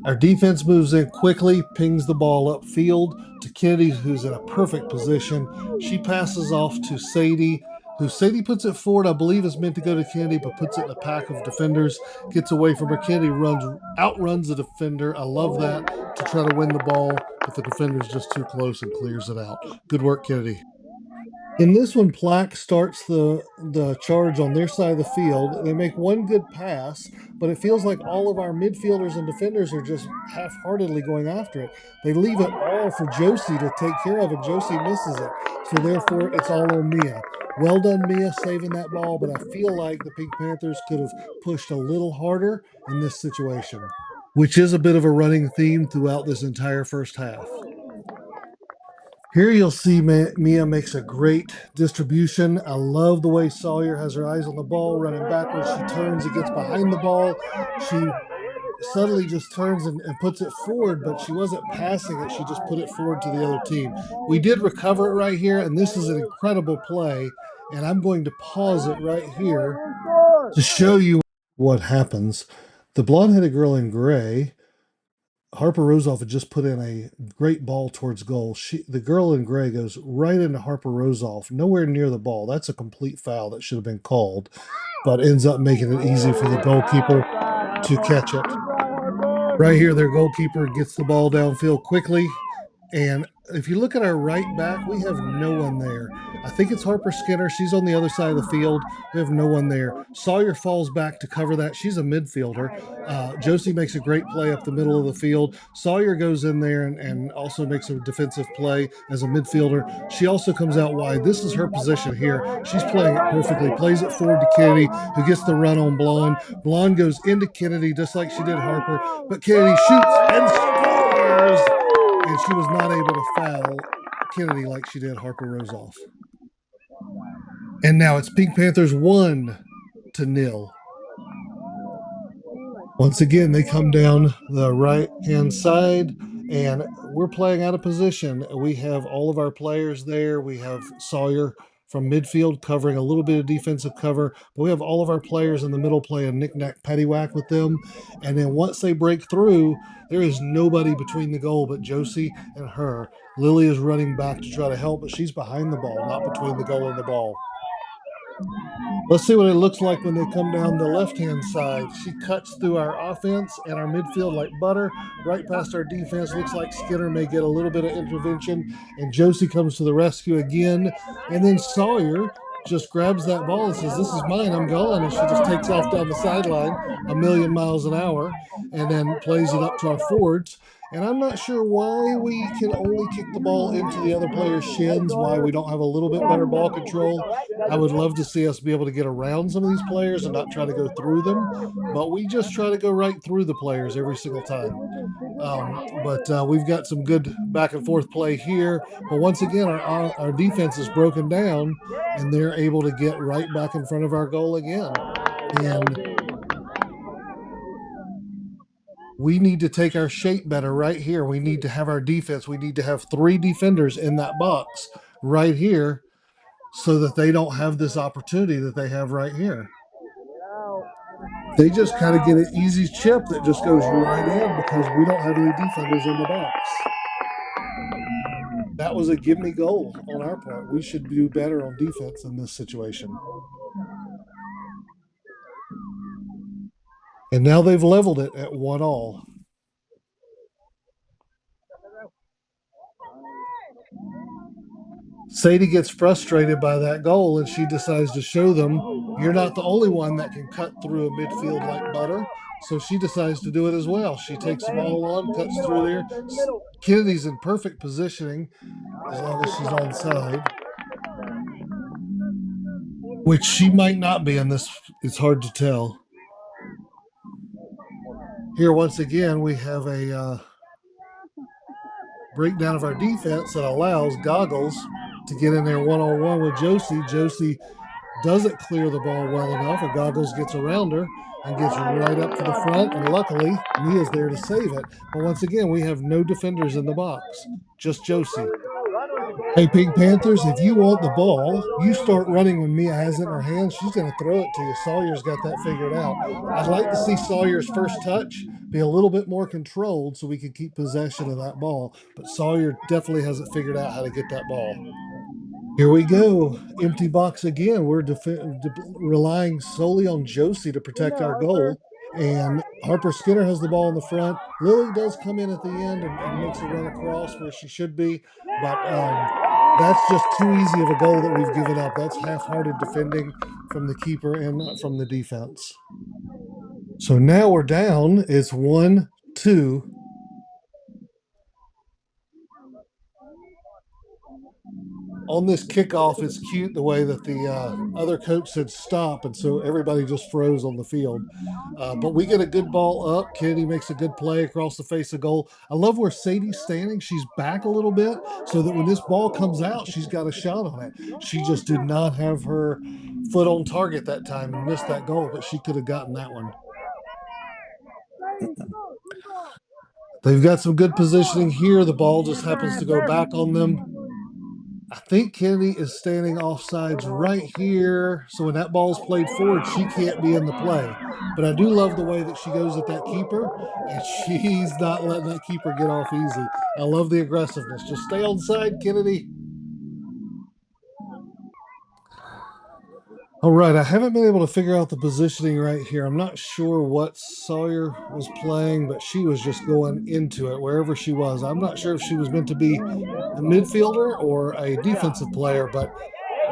Our defense moves in quickly, pings the ball upfield to Kennedy, who's in a perfect position. She passes off to Sadie, who Sadie puts it forward. I believe is meant to go to Kennedy, but puts it in a pack of defenders. Gets away from her. Kennedy outruns the defender. I love that, to try to win the ball, but the defender's just too close and clears it out. Good work, Kennedy. In this one, Plack starts the charge on their side of the field. They make one good pass, but it feels like all of our midfielders and defenders are just half-heartedly going after it. They leave it all for Josie to take care of, and Josie misses it. So therefore, it's all on Mia. Well done, Mia, saving that ball, but I feel like the Pink Panthers could have pushed a little harder in this situation, which is a bit of a running theme throughout this entire first half. Here you'll see Mia makes a great distribution. I love the way Sawyer has her eyes on the ball, running backwards. She turns, it gets behind the ball. She suddenly just turns and puts it forward, but she wasn't passing it. She just put it forward to the other team. We did recover it right here, and this is an incredible play. And I'm going to pause it right here to show you what happens. The blonde-headed girl in gray, Harper Rosoff, had just put in a great ball towards goal. The girl in gray goes right into Harper Rosoff, nowhere near the ball. That's a complete foul that should have been called, but ends up making it easy for the goalkeeper to catch it. Right here, their goalkeeper gets the ball downfield quickly, and if you look at our right back, we have no one there. I think it's Harper Skinner. She's on the other side of the field. We have no one there. Sawyer falls back to cover that. She's a midfielder. Josie makes a great play up the middle of the field. Sawyer goes in there and also makes a defensive play as a midfielder. She also comes out wide. This is her position here. She's playing it perfectly. Plays it forward to Kennedy, who gets the run on Blonde. Blonde goes into Kennedy just like she did Harper, but Kennedy shoots and scores! And she was not able to foul Kennedy like she did Harper Rosoff. And now it's Pink Panthers 1-0. Once again, they come down the right-hand side, and we're playing out of position. We have all of our players there. We have Sawyer from midfield covering a little bit of defensive cover, but we have all of our players in the middle playing knick-knack paddywhack with them. And then once they break through, there is nobody between the goal but Josie and her. Lily is running back to try to help, but she's behind the ball, not between the goal and the ball. Let's see what it looks like when they come down the left-hand side. She cuts through our offense and our midfield like butter, right past our defense. Looks like Skinner may get a little bit of intervention, and Josie comes to the rescue again. And then Sawyer just grabs that ball and says, "This is mine, I'm gone." And she just takes off down the sideline a million miles an hour and then plays it up to our forwards. And I'm not sure why we can only kick the ball into the other player's shins, why we don't have a little bit better ball control. I would love to see us be able to get around some of these players and not try to go through them, but we just try to go right through the players every single time. But we've got some good back and forth play here. But once again, our defense is broken down, and they're able to get right back in front of our goal again. And we need to take our shape better right here. We need to have our defense. We need to have 3 defenders in that box right here so that they don't have this opportunity that they have right here. They just kind of get an easy chip that just goes right in because we don't have any defenders in the box. That was a give me goal on our part. We should do better on defense in this situation. And now they've leveled it at 1-1. Sadie gets frustrated by that goal, and she decides to show them, you're not the only one that can cut through a midfield like butter. So she decides to do it as well. She takes the ball on, cuts through there. Kennedy's in perfect positioning as long as she's onside, which she might not be in this. It's hard to tell. Here, once again, we have a breakdown of our defense that allows Goggles to get in there one-on-one with Josie. Josie doesn't clear the ball well enough, and Goggles gets around her and gets right up to the front, and luckily, Mia's there to save it. But once again, we have no defenders in the box, just Josie. Hey, Pink Panthers, if you want the ball, you start running when Mia has it in her hands. She's going to throw it to you. Sawyer's got that figured out. I'd like to see Sawyer's first touch be a little bit more controlled so we can keep possession of that ball. But Sawyer definitely hasn't figured out how to get that ball. Here we go. Empty box again. We're relying solely on Josie to protect our goal. And Harper Skinner has the ball in the front. Lily does come in at the end and makes a run across where she should be. But that's just too easy of a goal that we've given up. That's half-hearted defending from the keeper and from the defense. So now we're down. It's 1-2. On this kickoff, it's cute the way that the other coach said stop, and so everybody just froze on the field. But we get a good ball up. Kennedy makes a good play across the face of goal. I love where Sadie's standing. She's back a little bit so that when this ball comes out, she's got a shot on it. She just did not have her foot on target that time and missed that goal, but she could have gotten that one. They've got some good positioning here. The ball just happens to go back on them. I think Kennedy is standing offsides right here. So when that ball's played forward, she can't be in the play. But I do love the way that she goes at that keeper, and she's not letting that keeper get off easy. I love the aggressiveness. Just stay on side, Kennedy. All right, I haven't been able to figure out the positioning right here. I'm not sure what Sawyer was playing, but she was just going into it wherever she was. I'm not sure if she was meant to be a midfielder or a defensive player, but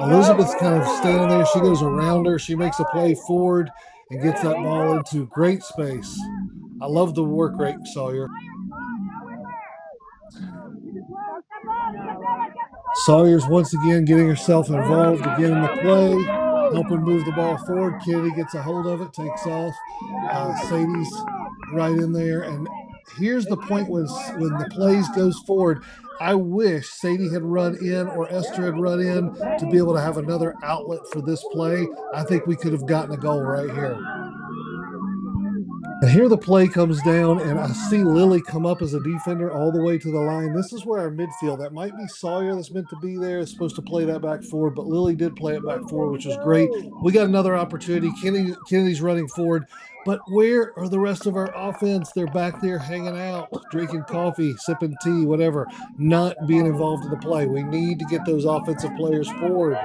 Elizabeth's kind of standing there. She goes around her. She makes a play forward and gets that ball into great space. I love the work rate, Sawyer. Sawyer's once again getting herself involved again in the play, helping move the ball forward. Kennedy gets a hold of it, takes off. Sadie's right in there. And here's the point when the plays goes forward. I wish Sadie had run in or Esther had run in to be able to have another outlet for this play. I think we could have gotten a goal right here. And here the play comes down, and I see Lily come up as a defender all the way to the line. This is where our midfield, that might be Sawyer that's meant to be there, is supposed to play that back forward, but Lily did play it back forward, which was great. We got another opportunity. Kennedy's running forward, but where are the rest of our offense? They're back there hanging out, drinking coffee, sipping tea, whatever, not being involved in the play. We need to get those offensive players forward.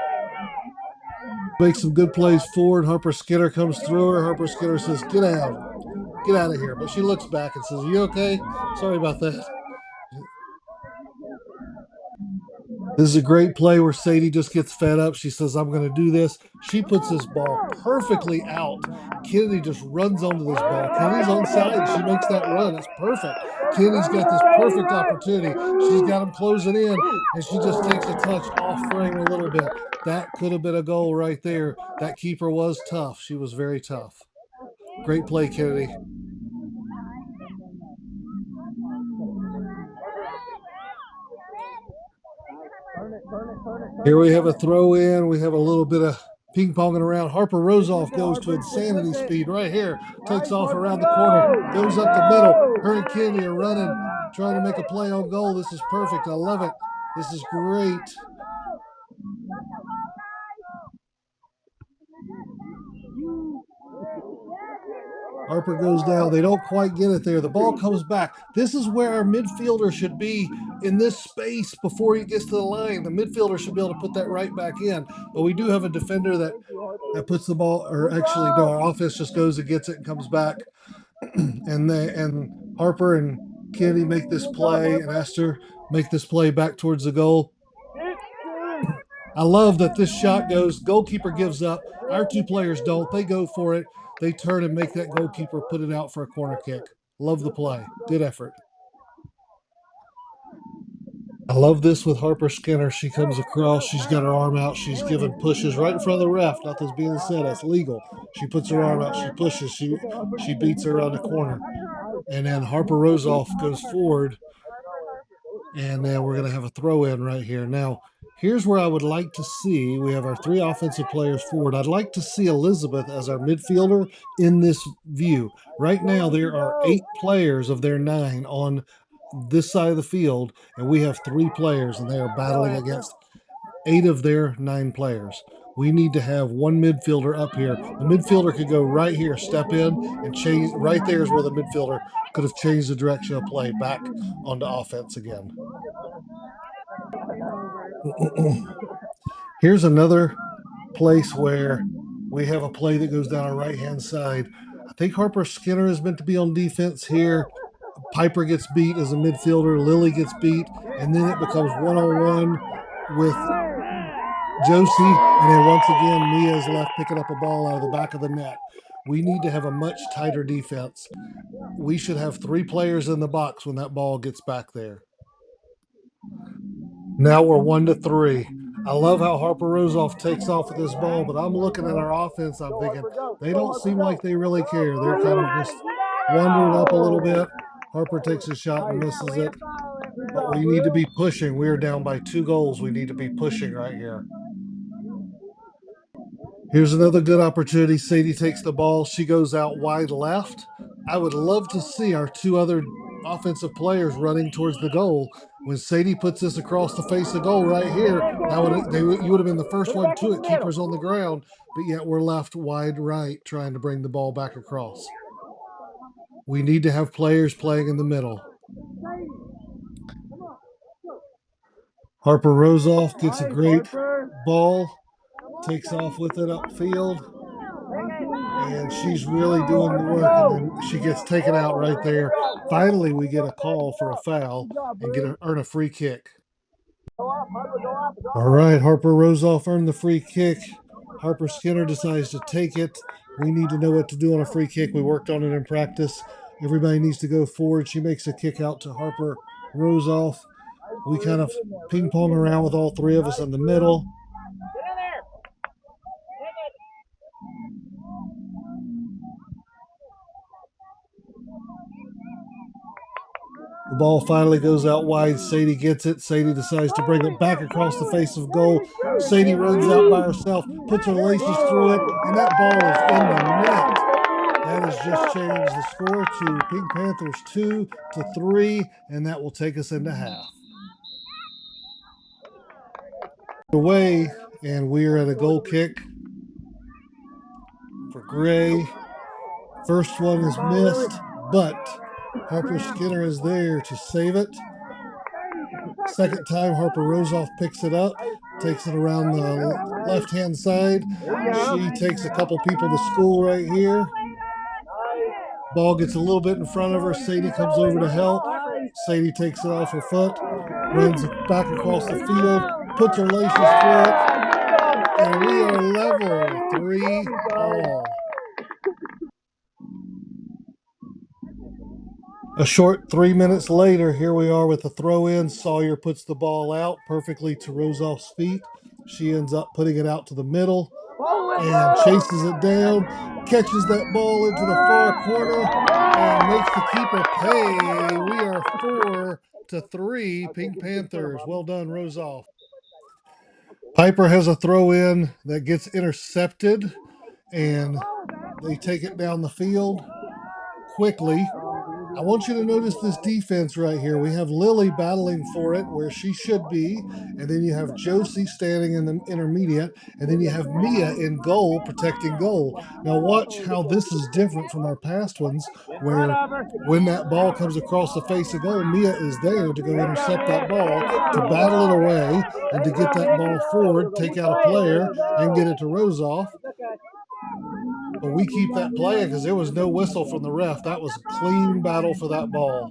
Make some good plays forward. Harper Skinner comes through her. Harper Skinner says, get out of here. But she looks back and says, you okay? Sorry about that. This is a great play where Sadie just gets fed up. She says, I'm going to do this. She puts this ball perfectly out. Kennedy just runs onto this ball. Kennedy's on side. She makes that run. It's perfect. Kennedy's got this perfect opportunity. She's got him closing in, and she just takes a touch off frame a little bit. That could have been a goal right there. That keeper was tough. She was very tough. Great play, Kennedy. Here we have a throw in. We have a little bit of ping ponging around. Harper Rosoff goes to insanity speed right here. Takes off around the corner. Goes up the middle. Her and Kennedy are running, trying to make a play on goal. This is perfect. I love it. This is great. Harper goes down. They don't quite get it there. The ball comes back. This is where our midfielder should be, in this space before he gets to the line. The midfielder should be able to put that right back in. But we do have a defender that puts the ball, or actually, no, our offense just goes and gets it and comes back. and Harper and Kennedy make this play, and Esther make this play back towards the goal. I love that this shot goes, goalkeeper gives up. Our two players don't. They go for it. They turn and make that goalkeeper put it out for a corner kick. Love the play. Good effort. I love this with Harper Skinner. She comes across. She's got her arm out. She's giving pushes right in front of the ref. Nothing's being said. That's legal. She puts her arm out. She pushes. She beats her around the corner. And then Harper Rosoff goes forward. And then we're going to have a throw in right here. Now, here's where I would like to see. We have our three offensive players forward. I'd like to see Elizabeth as our midfielder in this view. Right now, there are 8 players of their 9 on this side of the field, and we have 3 players, and they are battling against 8 of their 9 players. We need to have one midfielder up here. The midfielder could go right here, step in, and change. Right there is where the midfielder could have changed the direction of play back onto offense again. Here's another place where we have a play that goes down our right-hand side. I think Harper Skinner is meant to be on defense here. Piper gets beat as a midfielder. Lily gets beat, and then it becomes one-on-one with Josie, and then once again, Mia is left picking up a ball out of the back of the net. We need to have a much tighter defense. We should have 3 players in the box when that ball gets back there. Now we're 1-3. I love how Harper Rosoff takes off with this ball, but I'm looking at our offense. I'm thinking they don't seem like they really care. They're kind of just wandering up a little bit. Harper takes a shot and misses it. But we need to be pushing. We're down by 2 goals. We need to be pushing right here. Here's another good opportunity. Sadie takes the ball. She goes out wide left. I would love to see our 2 other offensive players running towards the goal. When Sadie puts this across the face of goal right here, you would have been the first one to it. Keeper's on the ground, but yet we're left wide right trying to bring the ball back across. We need to have players playing in the middle. Harper Rosoff gets a great ball, takes off with it upfield, and she's really doing the work, and then she gets taken out right there. Finally, we get a call for a foul and earn a free kick. All right, Harper Rosoff earned the free kick. Harper Skinner decides to take it. We need to know what to do on a free kick. We worked on it in practice. Everybody needs to go forward. She makes a kick out to Harper Rosoff. We kind of ping pong around with all 3 of us in the middle. The ball finally goes out wide. Sadie gets it. Sadie decides to bring it back across the face of goal. Sadie runs out by herself, puts her laces through it, and that ball is in the net. That has just changed the score to Pink Panthers 2-3, and that will take us into half. Away, and we are at a goal kick for Gray. First one is missed, but Harper Skinner is there to save it. Second time, Harper Rosoff picks it up, takes it around the left-hand side. She takes a couple people to school right here. Ball gets a little bit in front of her. Sadie comes over to help. Sadie takes it off her foot, runs back across the field, puts her laces through it, and we are level 3-all. A short 3 minutes later, here we are with the throw-in. Sawyer puts the ball out perfectly to Rosoff's feet. She ends up putting it out to the middle and chases it down, catches that ball into the far corner, and makes the keeper pay. We are 4-3, Pink Panthers. Well done, Rosoff. Piper has a throw-in that gets intercepted, and they take it down the field quickly. I want you to notice this defense right here. We have Lily battling for it where she should be, and then you have Josie standing in the intermediate, and then you have Mia in goal protecting goal. Now watch how this is different from our past ones, where when that ball comes across the face of goal, Mia is there to go intercept that ball, to battle it away, and to get that ball forward, take out a player, and get it to Rosoff. But we keep that playing because there was no whistle from the ref. That was a clean battle for that ball.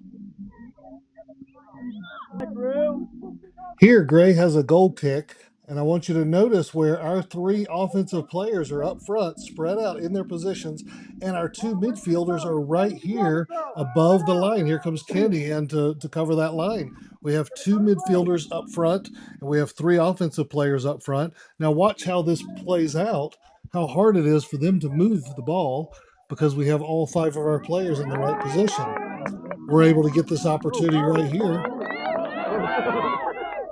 Here, Gray has a goal kick, and I want you to notice where our 3 offensive players are up front, spread out in their positions, and our 2 midfielders are right here above the line. Here comes Kennedy in to cover that line. We have 2 midfielders up front, and we have 3 offensive players up front. Now watch how this plays out, how hard it is for them to move the ball because we have all 5 of our players in the right position. We're able to get this opportunity right here.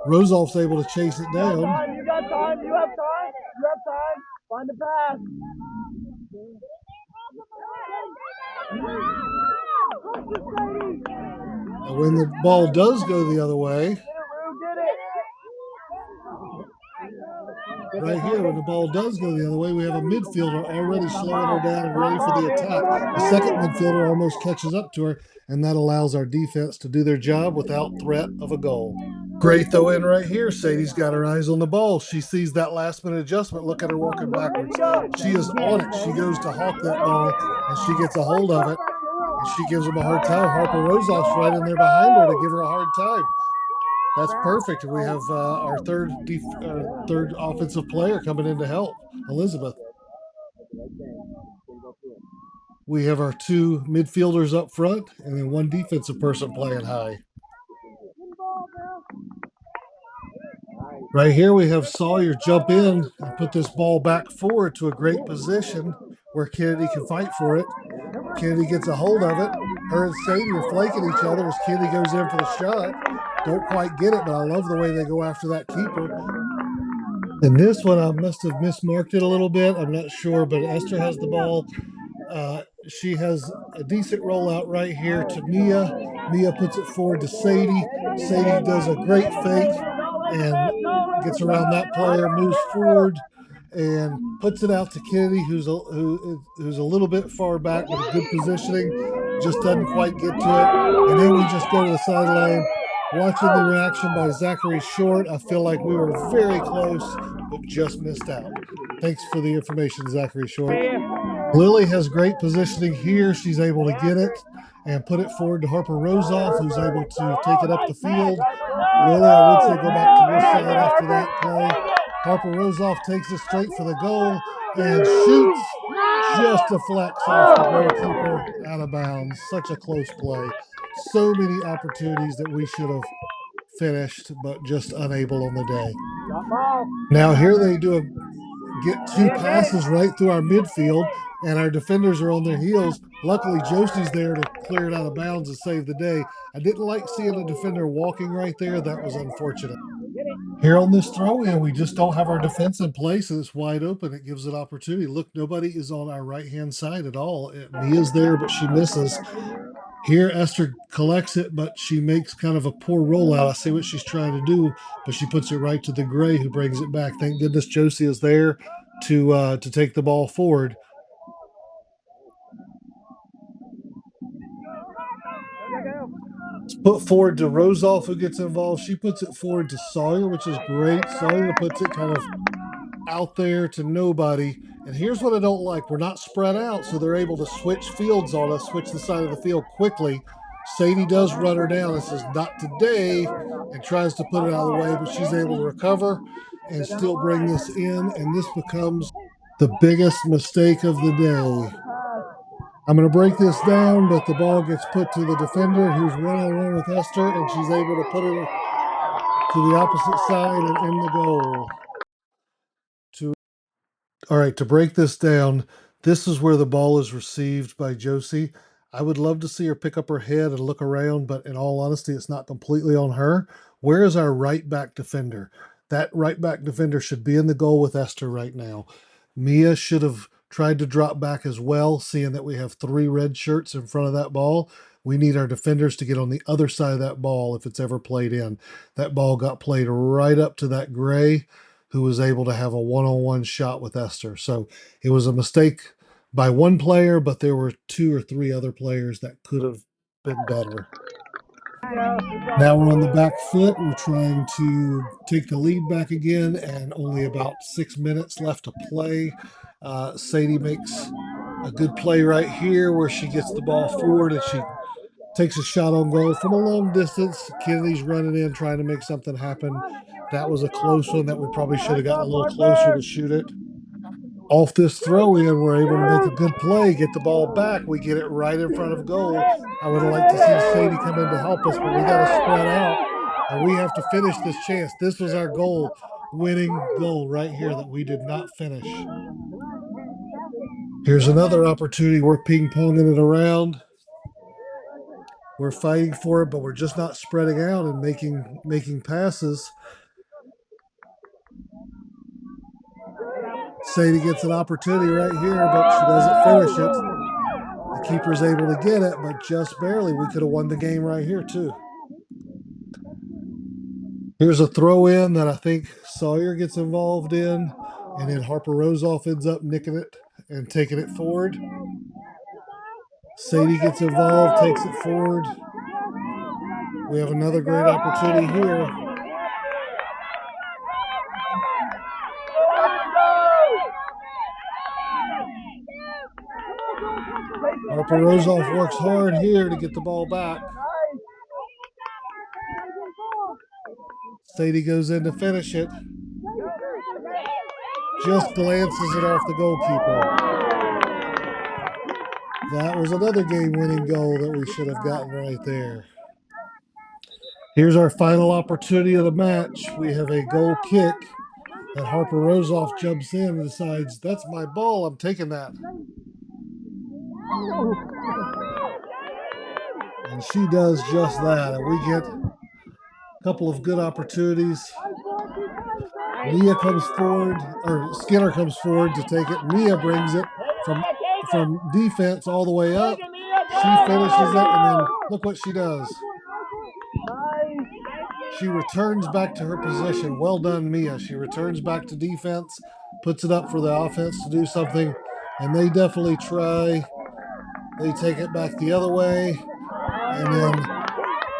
Rosoff's able to chase it down. You got time. You have time. You have time. Find the pass. When the ball does go the other way, right here, when the ball does go the other way, we have a midfielder already slowing her down and ready for the attack. The second midfielder almost catches up to her, and that allows our defense to do their job without threat of a goal. Great throw in right here. Sadie's got her eyes on the ball. She sees that last minute adjustment. Look at her walking backwards. She is on it. She goes to hawk that ball, and she gets a hold of it, and she gives them a hard time. Harper Rosoff's right in there behind her to give her a hard time. That's perfect. We have our third offensive player coming in to help, Elizabeth. We have our two midfielders up front, and then one defensive person playing high. Right here, we have Sawyer jump in and put this ball back forward to a great position where Kennedy can fight for it. Kennedy gets a hold of it. Her and Sadie are flanking each other as Kennedy goes in for the shot. Don't quite get it, but I love the way they go after that keeper. In this one, I must have mismarked it a little bit. I'm not sure, but Esther has the ball. She has a decent rollout right here to Mia. Mia puts it forward to Sadie. Sadie does a great fake and gets around that player, moves forward, and puts it out to Kennedy, who's a little bit far back, but a good positioning. Just doesn't quite get to it. And then we just go to the sideline. Watching the reaction by Zachary Short, I feel like we were very close, but just missed out. Thanks for the information, Zachary Short. Lily has great positioning here. She's able to get it and put it forward to Harper Rosoff, who's able to take it up the field. Lily, I would say go back to your side after that play. Harper Rosoff takes it straight for the goal and shoots, just deflects off the goalkeeper out of bounds. Such a close play. So many opportunities that we should have finished, but just unable on the day. Now here they get two passes right through our midfield, and our defenders are on their heels. Luckily, Josie's there to clear it out of bounds and save the day. I didn't like seeing a defender walking right there. That was unfortunate. Here on this throw in, we just don't have our defense in place, and it's wide open. It gives an opportunity. Look, nobody is on our right hand side at all. Mia's there, but she misses. Here, Esther collects it, but she makes kind of a poor rollout. I see what she's trying to do, but she puts it right to the Gray, who brings it back. Thank goodness Josie is there to take the ball forward. It's put forward to Rosoff, who gets involved. She puts it forward to Sawyer, which is great. Sawyer puts it kind of out there to nobody. And here's what I don't like. We're not spread out, so they're able to switch fields on us, switch the side of the field quickly. Sadie does run her down and says, "Not today," and tries to put it out of the way, but she's able to recover and still bring this in. And this becomes the biggest mistake of the day. I'm going to break this down, but the ball gets put to the defender, who's one-on-one with Esther, and she's able to put it to the opposite side and in the goal. All right, to break this down, this is where the ball is received by Josie. I would love to see her pick up her head and look around, but in all honesty, it's not completely on her. Where is our right back defender? That right back defender should be in the goal with Esther right now. Mia should have tried to drop back as well, seeing that we have three red shirts in front of that ball. We need our defenders to get on the other side of that ball if it's ever played in. That ball got played right up to that Gray, who was able to have a one-on-one shot with Esther. So it was a mistake by one player, but there were two or three other players that could have been better. Now we're on the back foot. We're trying to take the lead back again, and only about 6 minutes left to play. Sadie makes a good play right here where she gets the ball forward and she takes a shot on goal from a long distance. Kennedy's running in, trying to make something happen. That was a close one that we probably should have gotten a little closer to shoot it. Off this throw in, we're able to make a good play, get the ball back. We get it right in front of goal. I would have liked to see Sadie come in to help us, but we got to spread out and we have to finish this chance. This was our goal, winning goal right here that we did not finish. Here's another opportunity. We're ping-ponging it around. We're fighting for it, but we're just not spreading out and making passes. Sadie gets an opportunity right here, but she doesn't finish it. The keeper's able to get it, but just barely. We could have won the game right here, too. Here's a throw in that I think Sawyer gets involved in, and then Harper Rosoff ends up nicking it and taking it forward. Sadie gets involved, takes it forward. We have another great opportunity here. Harper Rosoff works hard here to get the ball back. Sadie goes in to finish it. Just glances it off the goalkeeper. That was another game-winning goal that we should have gotten right there. Here's our final opportunity of the match. We have a goal kick that Harper Rosoff jumps in and decides, that's my ball, I'm taking that. And she does just that. And we get a couple of good opportunities. Mia comes forward, or Skinner comes forward to take it. Mia brings it from defense all the way up. She finishes it, and then look what she does. She returns back to her position. Well done, Mia. She returns back to defense, puts it up for the offense to do something, and they definitely try. They take it back the other way, and then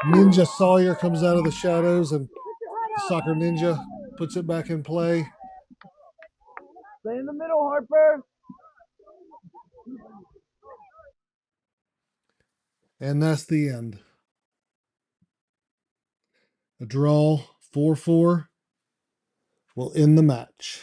Ninja Sawyer comes out of the shadows, and the soccer ninja puts it back in play. Stay in the middle, Harper. And that's the end. A draw, 4-4, will end the match.